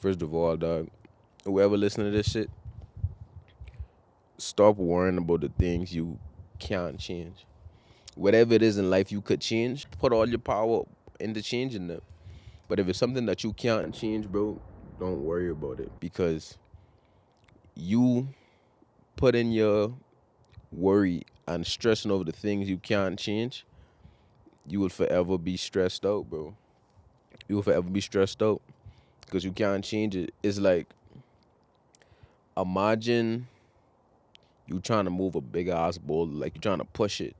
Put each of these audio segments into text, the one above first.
First of all, dog, whoever listening to this shit, stop worrying about the things you can't change. Whatever it is in life you could change, put all your power into changing them. But if it's something that you can't change, bro, don't worry about it because you put in your worry and stressing over the things you can't change, you will forever be stressed out, bro. You will forever be stressed out because you can't change it. It's like imagine you trying to move a big ass boulder, like you're trying to push it,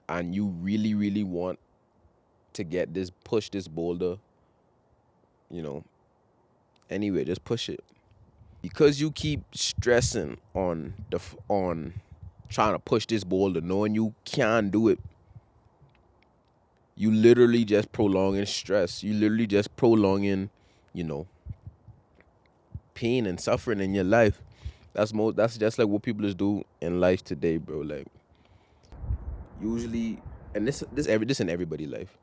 and you really, really want to get this push this boulder, you know. Anyway, just push it because you keep stressing on trying to push this boulder, knowing you can't do it. You literally just prolonging stress. You literally just prolonging, you know, pain and suffering in your life. That's just like what people just do in life today, bro. Like usually, and this in everybody's life.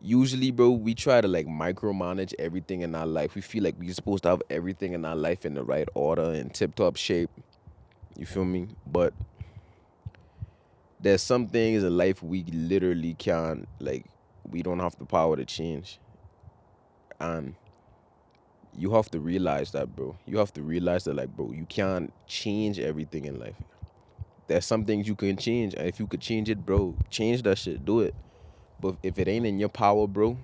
Usually, bro, we try to like micromanage everything in our life. We feel like we're supposed to have everything in our life in the right order and tip top shape. You feel me? But there's some things in life we literally can't, like, we don't have the power to change. And you have to realize that, bro. You have to realize that, like, bro, you can't change everything in life. There's some things you can change, and if you could change it, bro, change that shit. Do it. But if it ain't in your power, bro,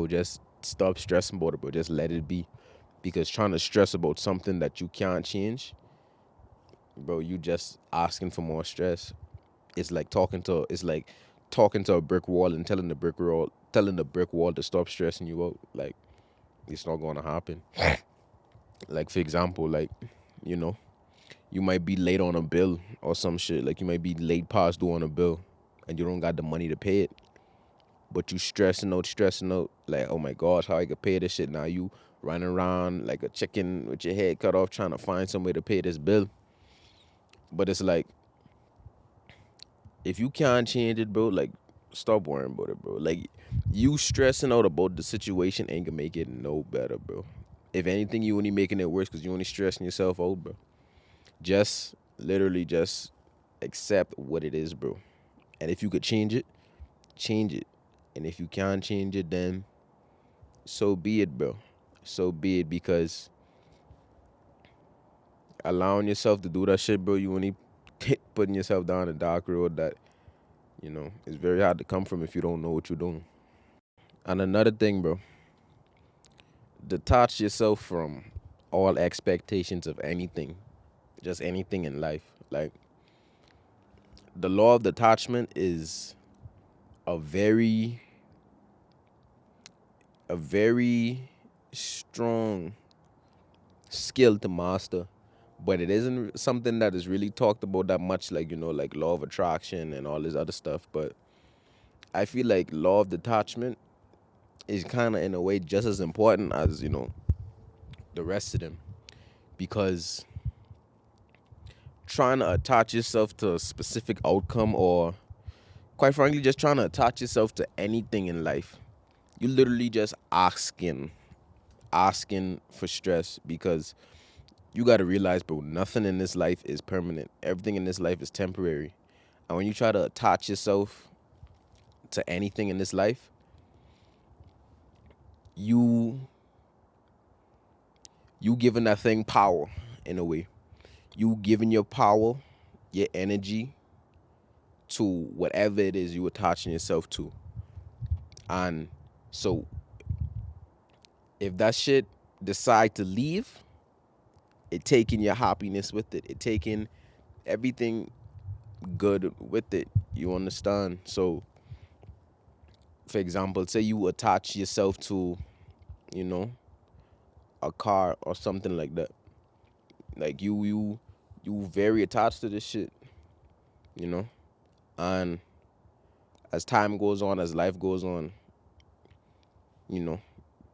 just stop stressing about it, bro. Just let it be. Because trying to stress about something that you can't change, bro, you just asking for more stress. It's like talking to a brick wall and telling the brick wall to stop stressing you out. Like it's not gonna happen. Like for example, like, you know, you might be late on a bill or some shit. Like you might be late past due on a bill and you don't got the money to pay it. But you stressing out, like, oh my gosh, how I could pay this shit. Now you running around like a chicken with your head cut off trying to find some way to pay this bill. But it's like, if you can't change it, bro, like, stop worrying about it, bro. Like, you stressing out about the situation ain't gonna make it no better, bro. If anything, you only making it worse because you only stressing yourself out, bro. Just, literally, just accept what it is, bro. And if you could change it, change it. And if you can't change it, then so be it, bro. So be it, because allowing yourself to do that shit, bro, you only putting yourself down a dark road that, it's very hard to come from if you don't know what you're doing. And another thing, bro, detach yourself from all expectations of anything, just anything in life. Like, the law of detachment is a very, a very strong skill to master, but it isn't something that is really talked about that much, like, like law of attraction and all this other stuff. But I feel like law of detachment is kind of in a way just as important as, the rest of them, because trying to attach yourself to a specific outcome, or quite frankly just trying to attach yourself to anything in life, you literally just asking for stress, because you got to realize, bro, nothing in this life is permanent. Everything in this life is temporary. And when you try to attach yourself to anything in this life, you giving that thing power in a way. You giving your power, your energy to whatever it is you attaching yourself to. And so if that shit decide to leave, it taking your happiness with it. It taking everything good with it. You understand? So for example, say you attach yourself to, you know, a car or something like that. Like you very attached to this shit, you know? And as time goes on, as life goes on, you know,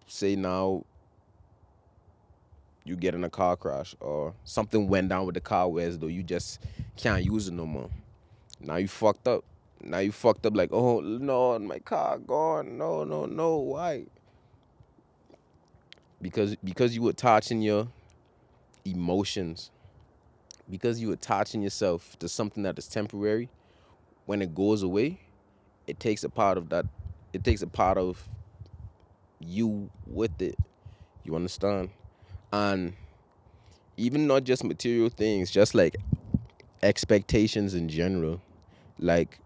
say now you get in a car crash or something went down with the car where as though you just can't use it no more. Now you fucked up. Now you fucked up, like, oh no, my car gone. No, no, no. Why? because you attaching your emotions, because you attaching yourself to something that is temporary. When it goes away, it takes a part of that. It takes a part of you with it. You understand? And even not just material things, just like expectations in general. Like,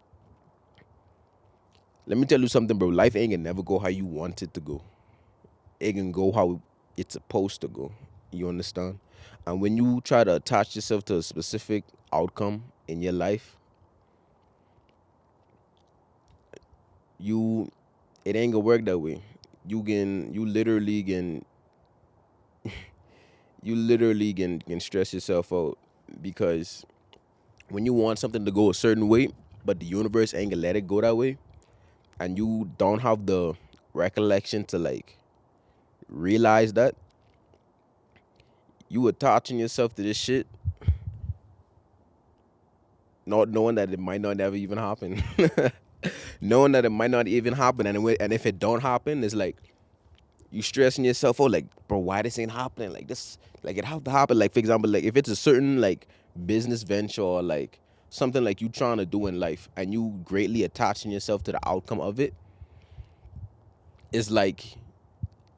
let me tell you something, bro. Life ain't gonna never go how you want it to go. It can go how it's supposed to go. You understand? And when you try to attach yourself to a specific outcome in your life, you it ain't gonna work that way. You literally can stress yourself out because when you want something to go a certain way, but the universe ain't gonna let it go that way, and you don't have the recollection to like realize that you attaching yourself to this shit, not knowing that it might not ever even happen. Knowing that it might not even happen, and if it don't happen, it's like you stressing yourself out, like, bro, why this ain't happening? Like this, like it have to happen. Like, for example, like if it's a certain like business venture or like something like you trying to do in life, and you greatly attaching yourself to the outcome of it, it's like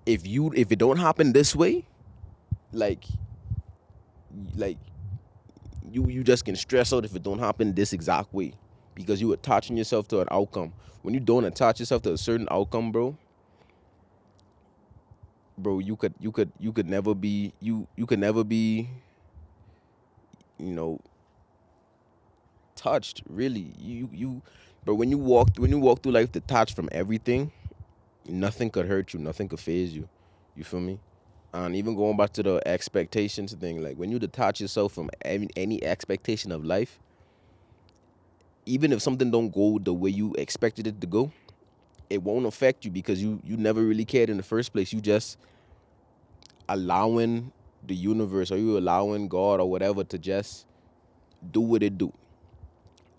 if it don't happen this way, like like you just can stress out if it don't happen this exact way because you attaching yourself to an outcome. When you don't attach yourself to a certain outcome, bro, you could never be you could never be, you know, touched really. But when you walk through life detached from everything, nothing could hurt you, nothing could phase you. You feel me? And even going back to the expectations thing, like when you detach yourself from any expectation of life, even if something don't go the way you expected it to go, it won't affect you because you never really cared in the first place. You just allowing the universe, or you allowing God or whatever to just do what it do.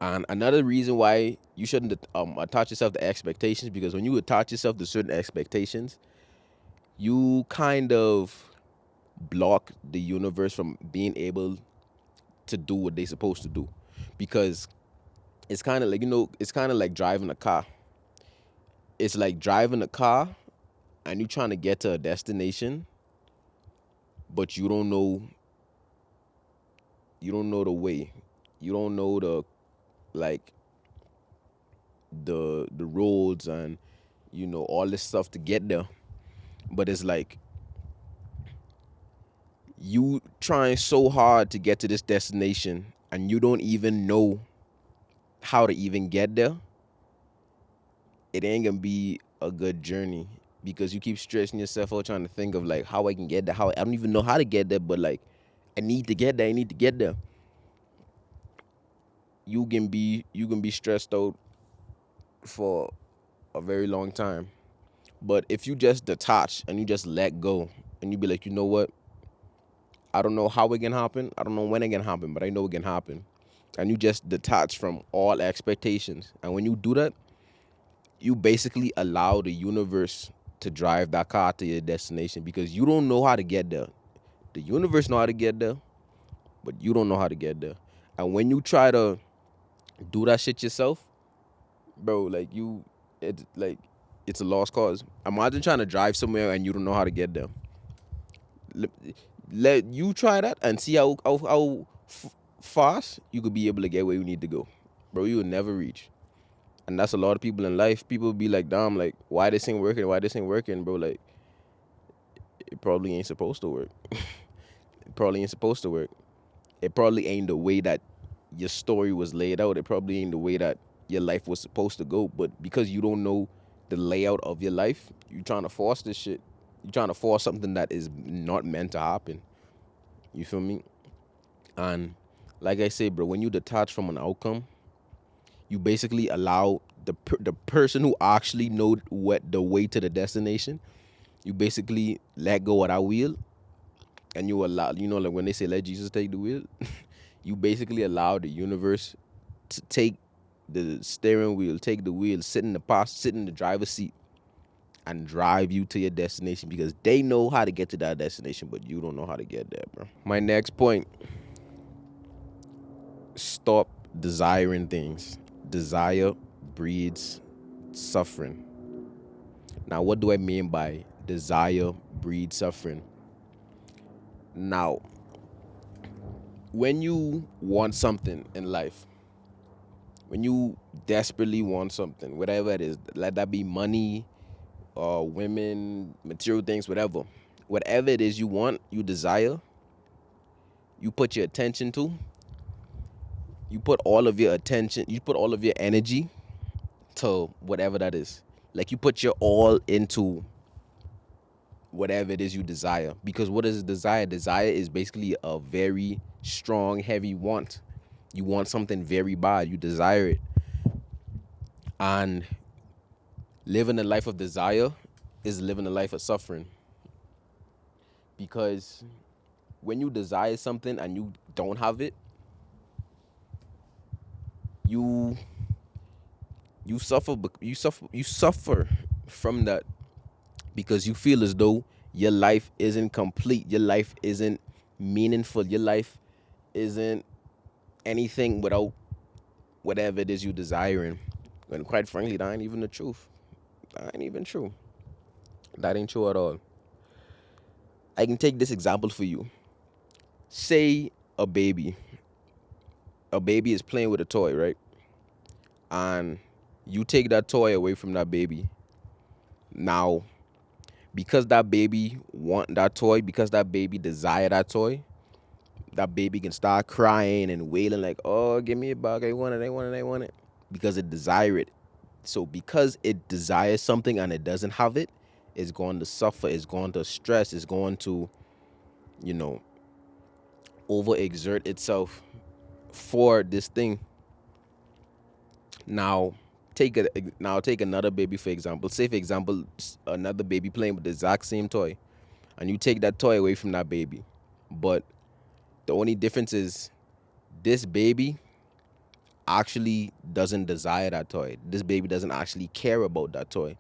And another reason why you shouldn't attach yourself to expectations, because when you attach yourself to certain expectations, you kind of block the universe from being able to do what they supposed to do. Because it's kind of like, it's kind of like driving a car. It's like driving a car and you trying to get to a destination, but you don't know the way. You don't know the, like, the roads and all this stuff to get there. But it's like you trying so hard to get to this destination and you don't even know how to even get there. It ain't gonna be a good journey because you keep stressing yourself out trying to think of like how I can get there. How I don't even know how to get there, but like I need to get there. I need to get there. You can be stressed out for a very long time. But if you just detach and you just let go and you be like, you know what? I don't know how it can happen. I don't know when it can happen, but I know it can happen. And you just detach from all expectations. And when you do that, you basically allow the universe to drive that car to your destination because you don't know how to get there. The universe know how to get there, but you don't know how to get there. And when you try to do that shit yourself, bro, like it's a lost cause. Imagine trying to drive somewhere and you don't know how to get there. Let, let you try that and see how fast you could be able to get where you need to go, bro. You will never reach. And that's a lot of people in life. People be like, damn, like, why this ain't working? Why this ain't working, bro? Like, it probably ain't supposed to work. It probably ain't supposed to work. It probably ain't the way that your story was laid out. It probably ain't the way that your life was supposed to go. But because you don't know the layout of your life, you trying to force this shit. You trying to force something that is not meant to happen. You feel me? And like I say, bro, when you detach from an outcome, you basically allow the person who actually know what the way to the destination. You basically let go of that wheel, and you allow, like when they say let Jesus take the wheel, you basically allow the universe to take the steering wheel, take the wheel, sit in the driver's seat, and drive you to your destination because they know how to get to that destination, but you don't know how to get there, bro. My next point, stop desiring things. Desire breeds suffering. Now, what do I mean by desire breeds suffering? Now, when you want something in life, when you desperately want something, whatever it is, let that be money, women, material things, whatever it is you want, you desire, you put your attention to, you put all of your attention, you put all of your energy to whatever that is. Like you put your all into whatever it is you desire. Because what is desire? Desire is basically a very strong, heavy want. You want something very bad. You desire it. And living a life of desire is living a life of suffering. Because when you desire something and you don't have it, you suffer from that because you feel as though your life isn't complete, your life isn't meaningful, your life isn't anything without whatever it is you desiring. And quite frankly, that ain't even the truth. That ain't even true. That ain't true at all. I can take this example for you. Say a baby. A baby is playing with a toy, right? And you take that toy away from that baby. Now, because that baby want that toy, because that baby desire that toy, that baby can start crying and wailing like, oh, give me a bug, I want it, I want it, I want it. Because it desire it. So because it desires something and it doesn't have it, it's going to suffer, it's going to stress, it's going to, you know, overexert itself for this thing. Now take another baby for example. Say for example, another baby playing with the exact same toy, and you take that toy away from that baby. But the only difference is this baby actually doesn't desire that toy. This baby doesn't actually care about that toy.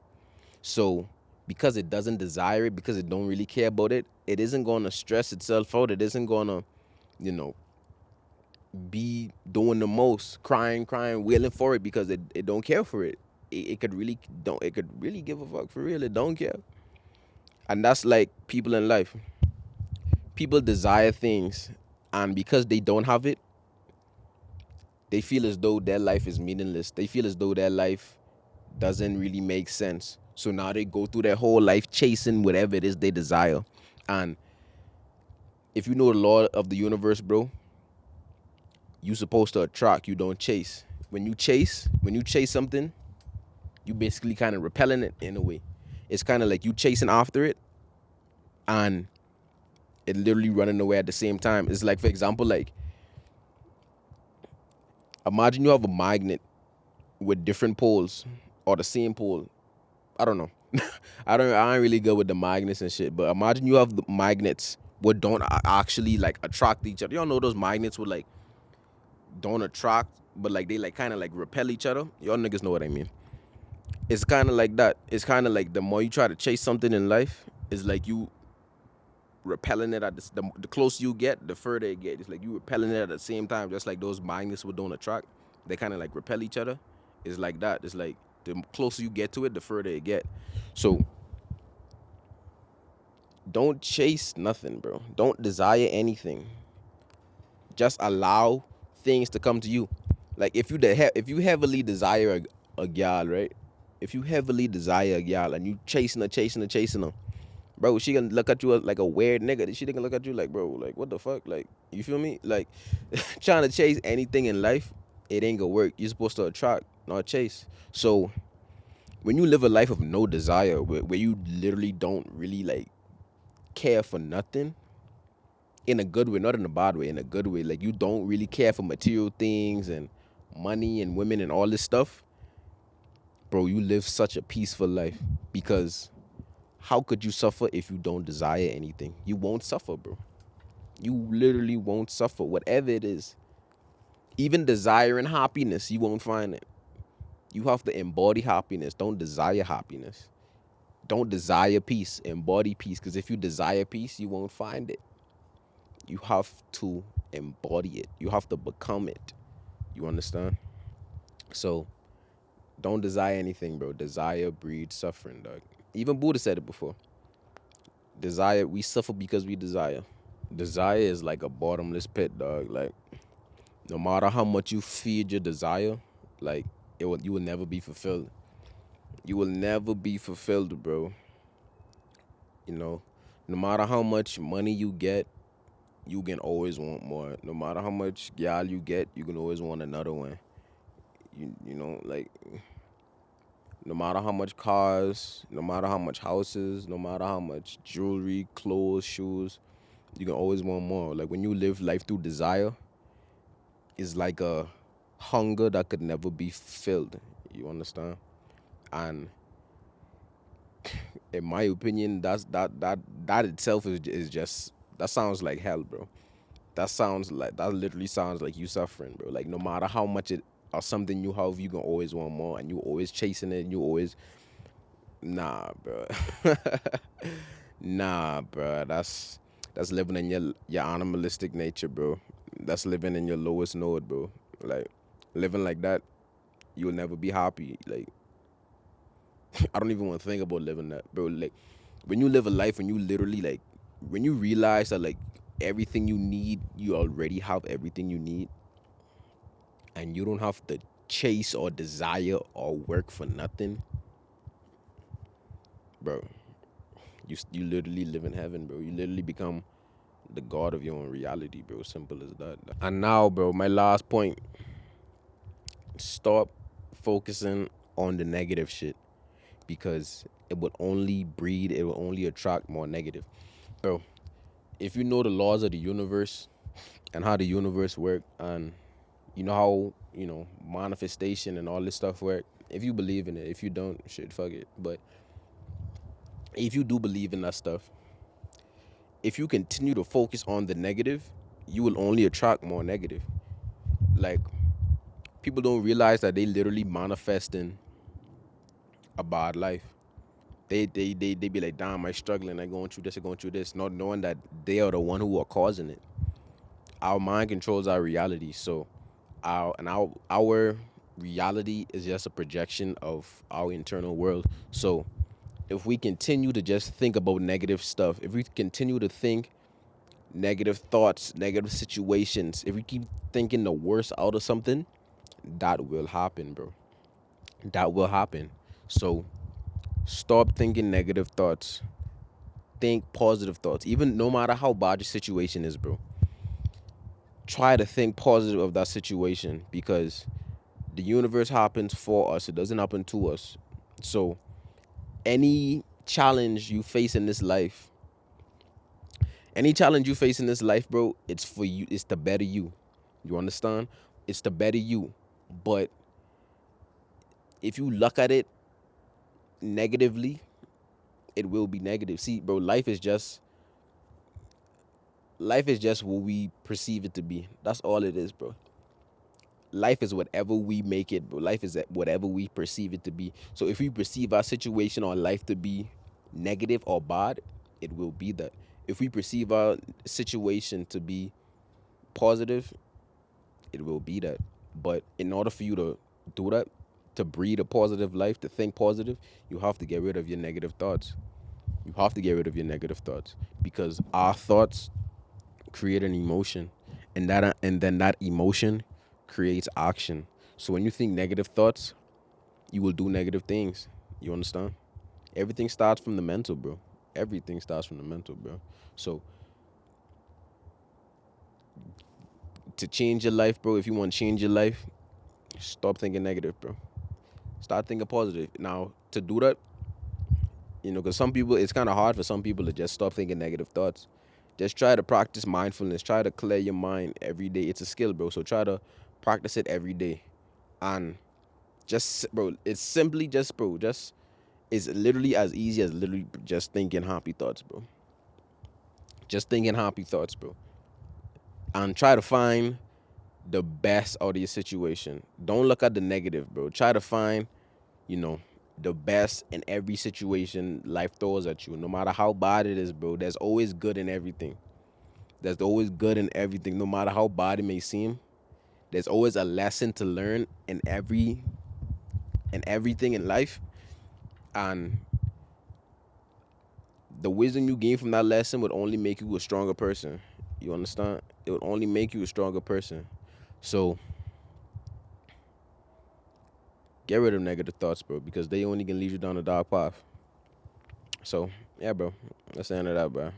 So because it doesn't desire it, because it don't really care about it, it isn't going to stress itself out. It isn't going to, you know, be doing the most, crying, wailing for it because it don't care for it. It could really don't. It could really give a fuck for real. It don't care. And that's like people in life. People desire things, and because they don't have it, they feel as though their life is meaningless. They feel as though their life doesn't really make sense. So now they go through their whole life chasing whatever it is they desire. And if you know the law of the universe, bro, you supposed to attract, you don't chase. When you chase something, you basically kind of repelling it in a way. It's kind of like you chasing after it and it literally running away at the same time. It's like, for example, like imagine you have a magnet with different poles or the same pole. I don't know. I ain't really good with the magnets and shit, but imagine you have the magnets what don't actually like attract each other. You all know those magnets would like don't attract, but like they like kind of like repel each other. Y'all niggas know what I mean. It's kind of like that. It's kind of like the more you try to chase something in life, it's like you repelling it at the closer you get, the further it gets. It's like you repelling it at the same time, just like those magnets would don't attract. They kind of like repel each other. It's like that. It's like the closer you get to it, the further it get. So don't chase nothing, bro. Don't desire anything. Just allow things to come to you. Like if you heavily desire a gal, right? If you heavily desire a gal and you chasing her, bro, she gonna look at you like a weird nigga. She gonna look at you like, bro, like what the fuck? Like, you feel me? Like trying to chase anything in life, it ain't gonna work. You're supposed to attract, not chase. So when you live a life of no desire, where you literally don't really like care for nothing, in a good way, not in a bad way, in a good way. Like you don't really care for material things and money and women and all this stuff, bro, you live such a peaceful life. Because how could you suffer if you don't desire anything? You won't suffer, bro. You literally won't suffer, whatever it is. Even desiring happiness, you won't find it. You have to embody happiness. Don't desire happiness. Don't desire peace, embody peace. Because if you desire peace, you won't find it. You have to embody it. You have to become it. You understand? So don't desire anything, bro. Desire breeds suffering, dog. Even Buddha said it before. Desire, we suffer because we desire. Desire is like a bottomless pit, dog. Like no matter how much you feed your desire, like you will never be fulfilled. You will never be fulfilled, bro. You know, no matter how much money you get, you can always want more. No matter how much gal you get, you can always want another one. You know, like no matter how much cars, no matter how much houses, no matter how much jewelry, clothes, shoes, you can always want more. Like when you live life through desire, it's like a hunger that could never be filled. You understand? And in my opinion, that itself is just that sounds like hell, bro. That literally sounds like you suffering, bro. Like no matter how much it or something you have, you can always want more, and you always chasing it. And you always nah, bro. Nah, bro. That's living in your animalistic nature, bro. That's living in your lowest node, bro. Like living like that, you'll never be happy. Like I don't even want to think about living that, bro. Like when you live a life when you literally like when you realize that like everything you need, you already have everything you need, and you don't have to chase or desire or work for nothing, bro. You literally live in heaven, bro. You literally become the god of your own reality, bro. Simple as that. And now, bro, my last point: stop focusing on the negative shit because it would only breed, it will only attract more negative, bro. If you know the laws of the universe and how the universe work, and you know how manifestation and all this stuff work. If you believe in it, if you don't, shit, fuck it. But if you do believe in that stuff, if you continue to focus on the negative, you will only attract more negative. Like people don't realize that they literally manifesting a bad life. They be like, damn, I'm struggling, I'm going through this, I'm going through this, not knowing that they are the one who are causing it. Our mind controls our reality, so our reality is just a projection of our internal world. So if we continue to just think about negative stuff, if we continue to think negative thoughts, negative situations, if we keep thinking the worst out of something, that will happen, bro. That will happen. So stop thinking negative thoughts. Think positive thoughts. Even no matter how bad your situation is, bro. Try to think positive of that situation because the universe happens for us. It doesn't happen to us. So any challenge you face in this life, any challenge you face in this life, bro, it's for you. It's to better you. You understand? It's to better you. But if you look at it negatively, it will be negative. See, bro, life is just what we perceive it to be. That's all it is, bro. Life is whatever we make it, bro. Life is whatever we perceive it to be. So if we perceive our situation or life to be negative or bad, it will be that. If we perceive our situation to be positive, it will be that. But in order for you to do that, to breed a positive life, to think positive, you have to get rid of your negative thoughts. You have to get rid of your negative thoughts because our thoughts create an emotion, and then that emotion creates action. So when you think negative thoughts, you will do negative things. You understand? Everything starts from the mental, bro. Everything starts from the mental, bro. So to change your life, bro, if you want to change your life, stop thinking negative, bro. Start thinking positive. Now, to do that, because some people, it's kind of hard for some people to just stop thinking negative thoughts. Just try to practice mindfulness. Try to clear your mind every day. It's a skill, bro. So try to practice it every day. And just, bro, it's simply just, bro, just, it's literally as easy as literally just thinking happy thoughts, bro. Just thinking happy thoughts, bro. And try to find the best out of your situation. Don't look at the negative, bro. Try to find, you know, the best in every situation life throws at you. No matter how bad it is, bro, there's always good in everything. There's always good in everything. No matter how bad it may seem, there's always a lesson to learn in everything in life. And the wisdom you gain from that lesson would only make you a stronger person. You understand? It would only make you a stronger person. So get rid of negative thoughts, bro, because they only can lead you down a dark path. So yeah, bro. That's the end of that, bro.